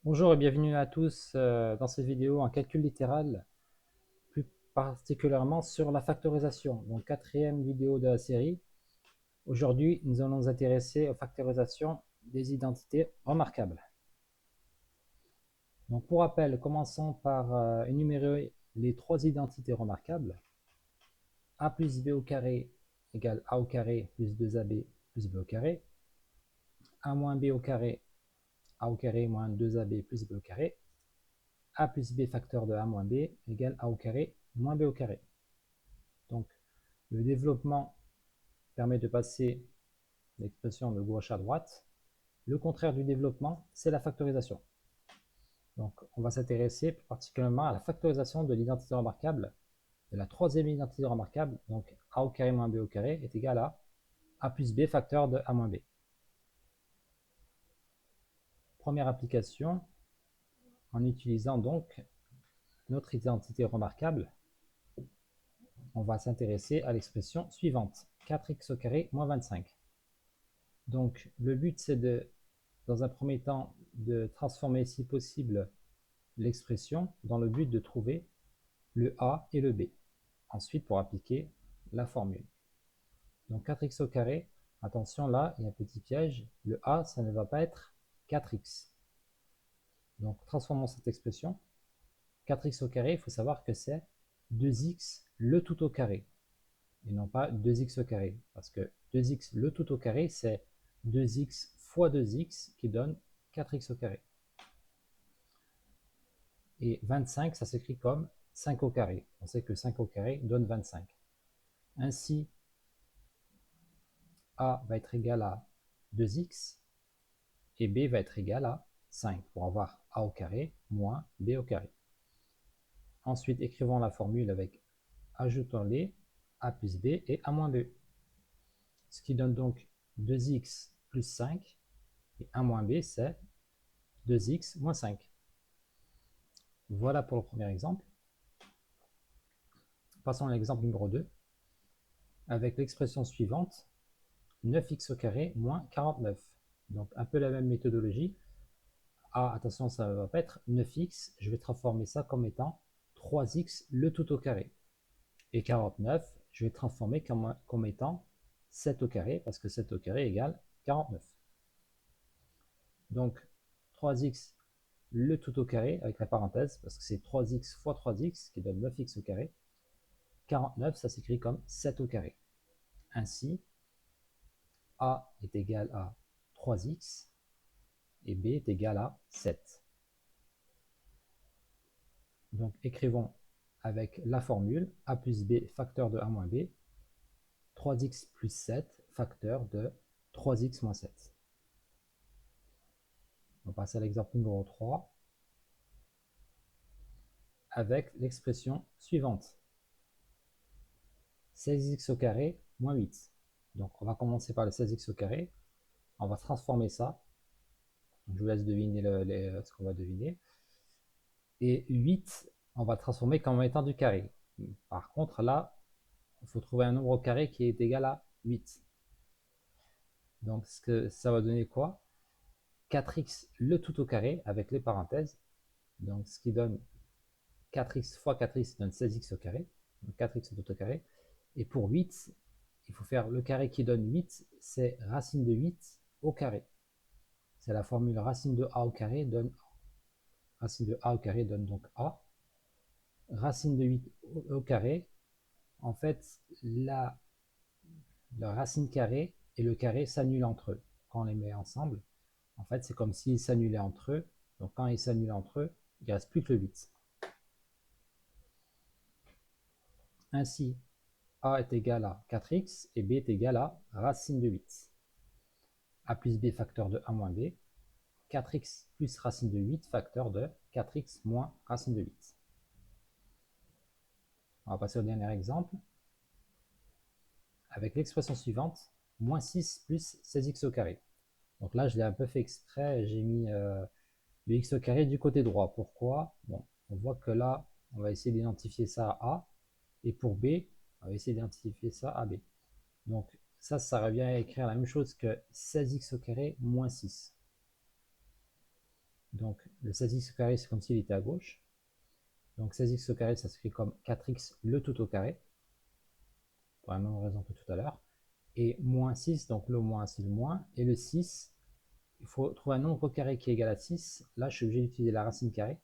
Bonjour et bienvenue à tous dans cette vidéo en calcul littéral, plus particulièrement sur la factorisation. Donc quatrième vidéo de la série. Aujourd'hui, nous allons nous intéresser aux factorisations des identités remarquables. Donc pour rappel, commençons par énumérer les trois identités remarquables. A plus B au carré égale A au carré plus 2AB plus B au carré. A moins B au carré, A au carré moins 2AB plus B au carré. A plus B facteur de A moins B égale A au carré moins B au carré. Donc, le développement permet de passer l'expression de gauche à droite. Le contraire du développement, c'est la factorisation. Donc, on va s'intéresser plus particulièrement à la factorisation de l'identité remarquable, de la troisième identité remarquable. Donc, A au carré moins B au carré est égal à A plus B facteur de A moins B. Première application, en utilisant donc notre identité remarquable, on va s'intéresser à l'expression suivante, 4x au carré moins 25. Donc le but c'est dans un premier temps de transformer si possible l'expression dans le but de trouver le A et le B. Ensuite pour appliquer la formule. Donc 4x au carré, attention là, il y a un petit piège, le A ça ne va pas être 4x. Donc transformons cette expression. 4x au carré, il faut savoir que c'est 2x le tout au carré, et non pas 2x au carré, parce que 2x le tout au carré, c'est 2x fois 2x qui donne 4x au carré. Et 25, ça s'écrit comme 5 au carré. On sait que 5 au carré donne 25. Ainsi, A va être égal à 2x et B va être égal à 5 pour avoir A au carré moins B au carré. Ensuite, écrivons la formule avec ajoutons-les A plus B et A moins B. Ce qui donne donc 2x plus 5 et A moins B c'est 2x moins 5. Voilà pour le premier exemple. Passons à l'exemple numéro 2 avec l'expression suivante 9x au carré moins 49. Donc un peu la même méthodologie. Ah, attention, ça ne va pas être 9x, je vais transformer ça comme étant 3x le tout au carré. Et 49, je vais transformer comme étant 7 au carré, parce que 7 au carré égale 49. Donc 3x le tout au carré, avec la parenthèse, parce que c'est 3x fois 3x qui donne 9x au carré. 49, ça s'écrit comme 7 au carré. Ainsi, A est égal à 3x et B est égal à 7. Donc écrivons avec la formule A plus B facteur de A moins B, 3x plus 7 facteur de 3x moins 7. On va passer à l'exemple numéro 3 avec l'expression suivante. 16x au carré moins 8. Donc on va commencer par le 16x au carré. On va transformer ça. Je vous laisse deviner ce qu'on va deviner. Et 8, on va transformer comme étant du carré. Par contre, là, il faut trouver un nombre au carré qui est égal à 8. Donc, ça va donner quoi? 4x le tout au carré avec les parenthèses. Donc, ce qui donne 4x fois 4x donne 16x au carré. Donc, 4x tout au carré. Et pour 8, il faut faire le carré qui donne 8, c'est racine de 8 au carré. C'est la formule racine de a au carré donne A. Racine de a au carré donne donc a. Racine de 8 au carré, en fait, la racine carrée et le carré s'annulent entre eux. Quand on les met ensemble, en fait, c'est comme s'ils s'annulaient entre eux. Donc quand ils s'annulent entre eux, il ne reste plus que le 8. Ainsi, A est égal à 4x et B est égal à racine de 8. A plus B facteur de A moins B, 4x plus racine de 8 facteur de 4x moins racine de 8. On va passer au dernier exemple avec l'expression suivante, moins 6 plus 16x au carré. Donc là, je l'ai un peu fait exprès, j'ai mis le x au carré du côté droit. Pourquoi? Bon, on voit que là, on va essayer d'identifier ça à A, et pour B, on va essayer d'identifier ça à B. Donc ça revient à écrire la même chose que 16x au carré moins 6. Donc le 16x au carré, c'est comme s'il était à gauche. Donc 16x au carré, ça s'écrit comme 4x le tout au carré, pour la même raison que tout à l'heure. Et moins 6, donc le moins c'est le moins, et le 6, il faut trouver un nombre carré qui est égal à 6. Là, je suis obligé d'utiliser la racine carrée.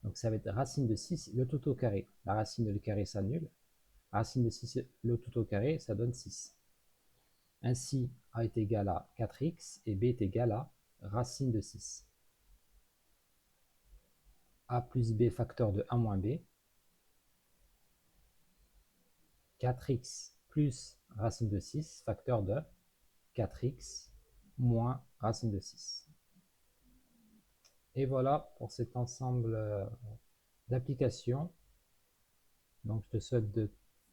Donc ça va être racine de 6, le tout au carré. La racine de carré s'annule. Racine de 6, le tout au carré, ça donne 6. Ainsi, A est égal à 4x et B est égal à racine de 6. A plus B facteur de A moins B. 4x plus racine de 6 facteur de 4x moins racine de 6. Et voilà pour cet ensemble d'applications. Donc je te souhaite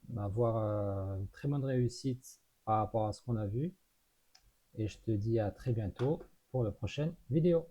d'avoir une très bonne réussite par rapport à ce qu'on a vu. Et je te dis à très bientôt pour la prochaine vidéo.